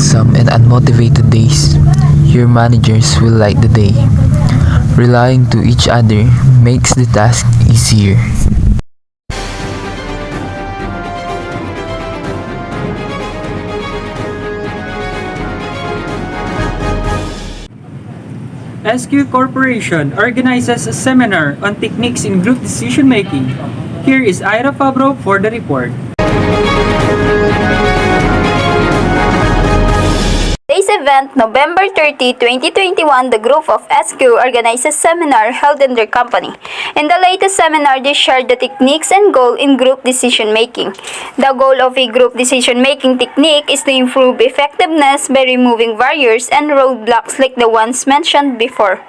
troublesome and unmotivated days, your managers will light the day. Relying to each other makes the task easier. SQ Corporation organizes a seminar on techniques in group decision making. Here is Ira Fabro for the report. Today's event, November 30, 2021, the group of SQ organized a seminar held in their company. In the latest seminar, they shared the techniques and goal in group decision making. The goal of a group decision making technique is to improve effectiveness by removing barriers and roadblocks like the ones mentioned before.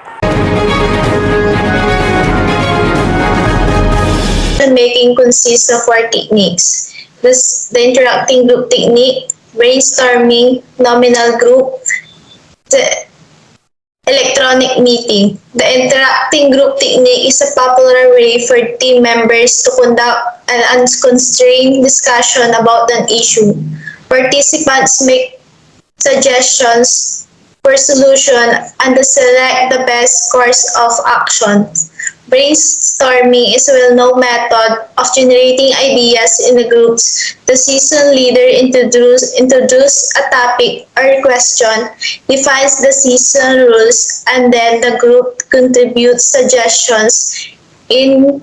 Making consists of four techniques. The interacting group technique, brainstorming, nominal group, the electronic meeting. The interacting group technique is a popular way for team members to conduct an unconstrained discussion about an issue. Participants make suggestions for solution and select the best course of action. Brainstorming is a well-known method of generating ideas in the groups. The season leader introduces a topic or question, defines the season rules, and then the group contributes suggestions in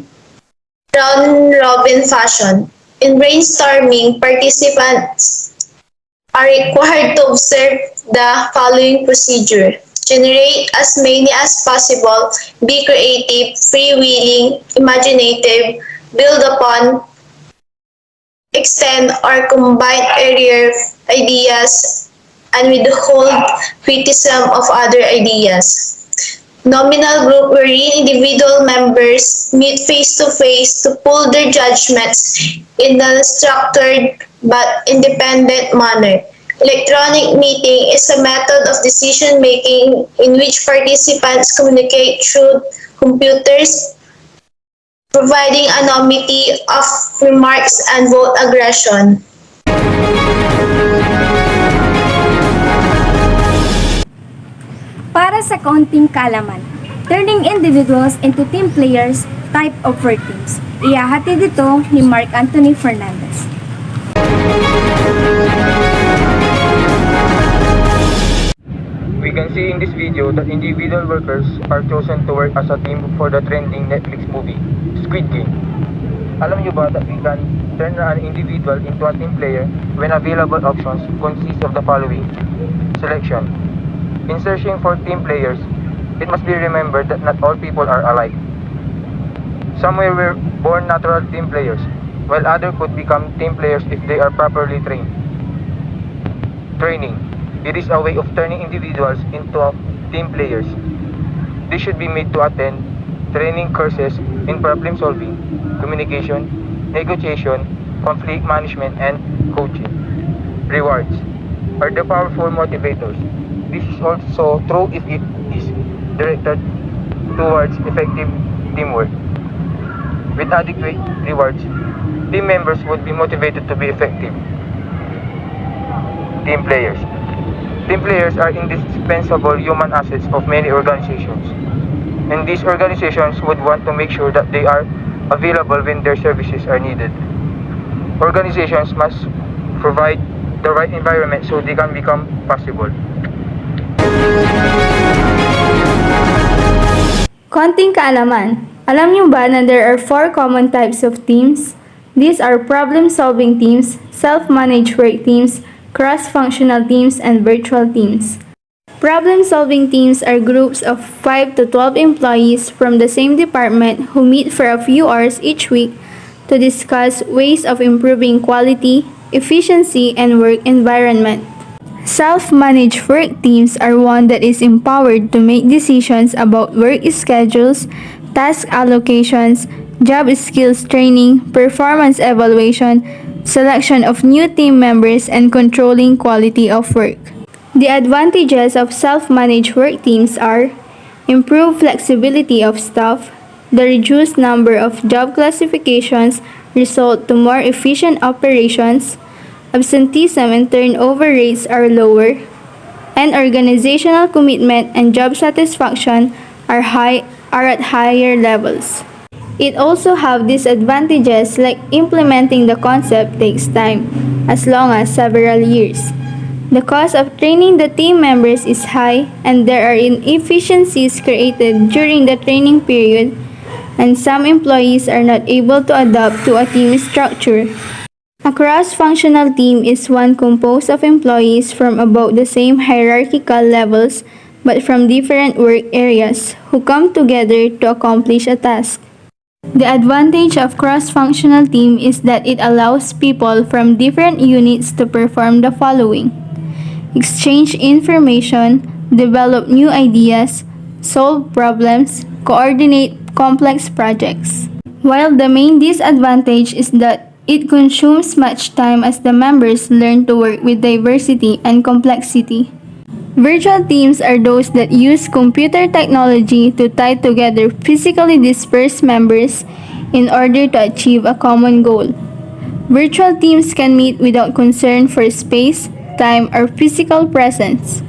round-robin fashion. In brainstorming, participants are required to observe the following procedure. Generate as many as possible, be creative, freewheeling, imaginative, build upon, extend or combine earlier ideas, and withhold criticism of other ideas. Nominal group wherein individual members meet face-to-face to pool their judgments in a structured but independent manner. Electronic meeting is a method of decision-making in which participants communicate through computers, providing anonymity of remarks and vote aggression. Para sa kaunting kalaman, turning individuals into team players, type of work teams. Ihahatid ito ni Mark Anthony Fernandez. We can see in this video that individual workers are chosen to work as a team for the trending Netflix movie, Squid Game. Alam niyo ba that we can turn an individual into a team player when available options consist of the following? Selection. In searching for team players, it must be remembered that not all people are alike. Some were born natural team players, while others could become team players if they are properly trained. Training. It is a way of turning individuals into team players. They should be made to attend training courses in problem solving, communication, negotiation, conflict management, and coaching. Rewards are the powerful motivators. This is also true if it is directed towards effective teamwork. With adequate rewards, team members would be motivated to be effective team players. Team players are indispensable human assets of many organizations, and these organizations would want to make sure that they are available when their services are needed. Organizations must provide the right environment so they can become possible. Konting kaalaman. Alam niyo ba na there are 4 common types of teams? These are problem-solving teams, self-managed work teams, cross-functional teams, and virtual teams. Problem-solving teams are groups of 5 to 12 employees from the same department who meet for a few hours each week to discuss ways of improving quality, efficiency, and work environment. Self-managed work teams are one that is empowered to make decisions about work schedules, task allocations, job skills training, performance evaluation, selection of new team members, and controlling quality of work. The advantages of self-managed work teams are improved flexibility of staff, the reduced number of job classifications result to more efficient operations, absenteeism and turnover rates are lower, and organizational commitment and job satisfaction are at higher levels. It also have disadvantages like implementing the concept takes time, as long as several years. The cost of training the team members is high, and there are inefficiencies created during the training period, and some employees are not able to adapt to a team structure. A cross-functional team is one composed of employees from about the same hierarchical levels but from different work areas who come together to accomplish a task. The advantage of cross-functional team is that it allows people from different units to perform the following: exchange information, develop new ideas, solve problems, coordinate complex projects. While the main disadvantage is that it consumes much time as the members learn to work with diversity and complexity. Virtual teams are those that use computer technology to tie together physically dispersed members in order to achieve a common goal. Virtual teams can meet without concern for space, time, or physical presence.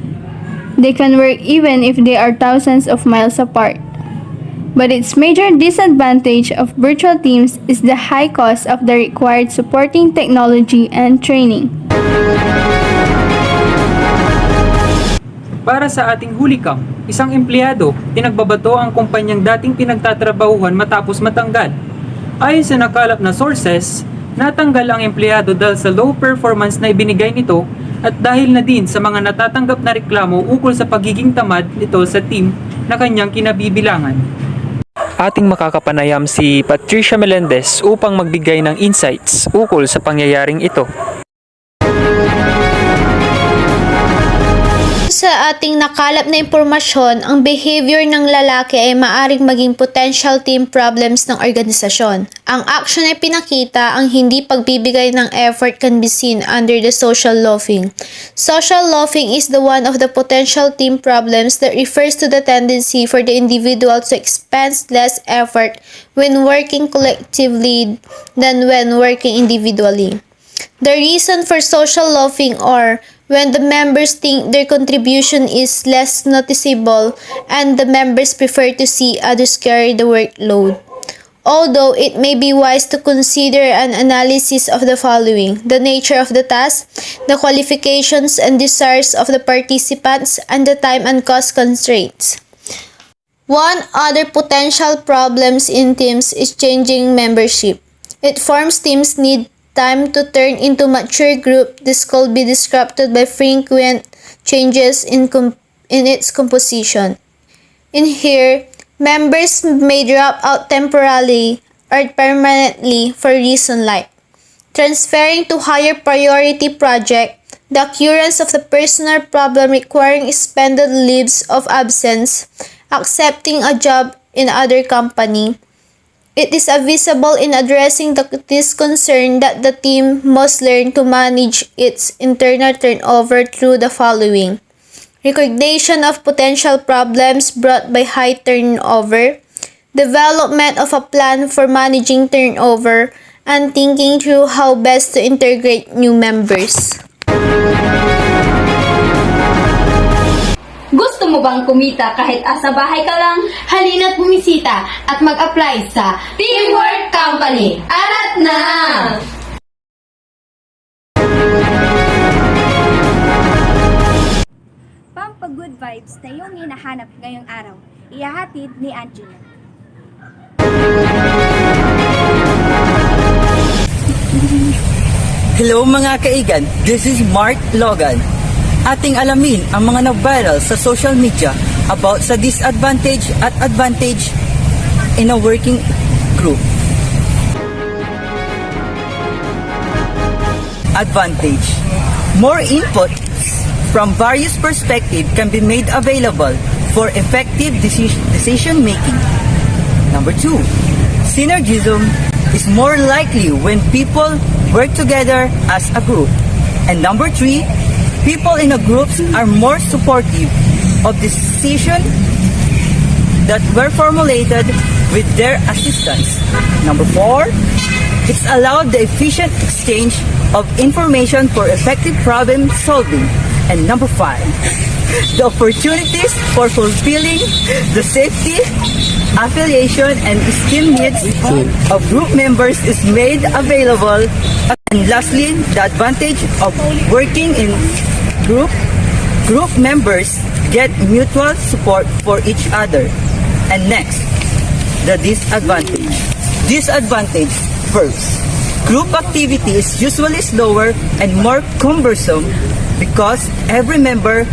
They can work even if they are thousands of miles apart. But its major disadvantage of virtual teams is the high cost of the required supporting technology and training. Para sa ating huli camp, isang empleyado, pinagbabato ang kumpanyang dating pinagtatrabahuhan matapos matanggal. Ayon sa nakalap na sources, natanggal ang empleyado dahil sa low performance na ibinigay nito at dahil na din sa mga natatanggap na reklamo ukol sa pagiging tamad nito sa team na kanyang kinabibilangan. Ating makakapanayam si Patricia Melendez upang magbigay ng insights ukol sa pangyayaring ito. Sa ating nakalap na impormasyon, ang behavior ng lalaki ay maaring maging potential team problems ng organisasyon. Ang action ay pinakita, ang hindi pagbibigay ng effort can be seen under the social loafing. Social loafing is the one of the potential team problems that refers to the tendency for the individual to expend less effort when working collectively than when working individually. The reason for social loafing are when the members think their contribution is less noticeable and the members prefer to see others carry the workload. Although it may be wise to consider an analysis of the following: the nature of the task, the qualifications and desires of the participants, and the time and cost constraints. One other potential problems in teams is changing membership. It forms teams need time to turn into mature group. This could be disrupted by frequent changes in its composition. In here, members may drop out temporarily or permanently for reason like transferring to higher priority project, the occurrence of the personal problem requiring extended leaves of absence, accepting a job in other company. It is visible in addressing this concern that the team must learn to manage its internal turnover through the following: recognition of potential problems brought by high turnover, development of a plan for managing turnover, and thinking through how best to integrate new members. Gusto mo bang kumita kahit asa bahay ka lang? Halina't bumisita at mag-apply sa Teamwork Company. Arat na! Pampag-good vibes na iyong hinahanap ngayong araw. Ihahatid ni Angela. Hello mga kaigan, this is Mark Logan. Ating alamin ang mga nag-viral sa social media about sa disadvantage at advantage in a working group. Advantage: more input from various perspectives can be made available for effective decision making. Number 2, synergism is more likely when people work together as a group. And number 3, people in a groups are more supportive of decisions that were formulated with their assistance. Number 4, it's allowed the efficient exchange of information for effective problem solving. And number 5, the opportunities for fulfilling the safety, affiliation, and esteem needs of group members is made available. And lastly, the advantage of working in group members get mutual support for each other. And next, the disadvantage. Disadvantage first. Group activity is usually slower and more cumbersome because every member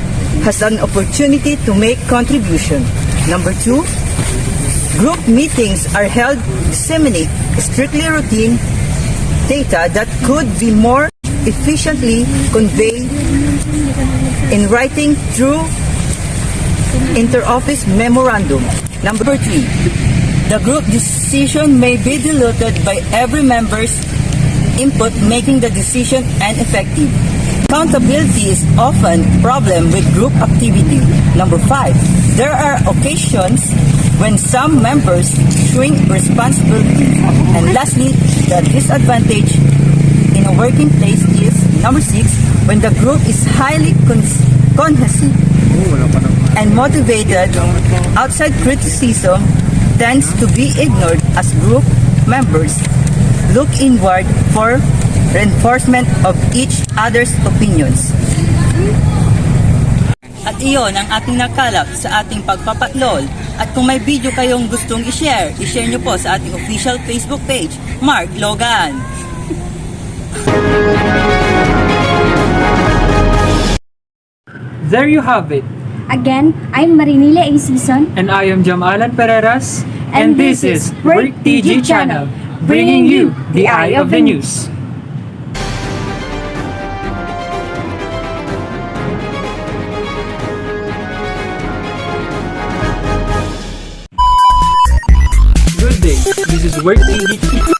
has an opportunity to make contribution. Number 2, group meetings are held disseminate strictly routine data that could be more efficiently conveyed in writing through inter-office memorandum. Number 3, the group decision may be diluted by every member's input, making the decision ineffective. Accountability is often a problem with group activity. Number 5, there are occasions when some members swing responsibility. And lastly, the disadvantage in a working place is number 6, when the group is highly cohesive and motivated, outside criticism tends to be ignored as group members look inward for reinforcement of each other's opinions. At iyon ang ating nakalap sa ating pagpapatlol. At kung may video kayong gustong i-share nyo po sa ating official Facebook page, Mark Logan. There you have it. Again, I'm Marinilla A. Season. And I am Jamalan Pereras. And this is Work TG Channel, bringing you the eye of the news. Good day. This is Work TG.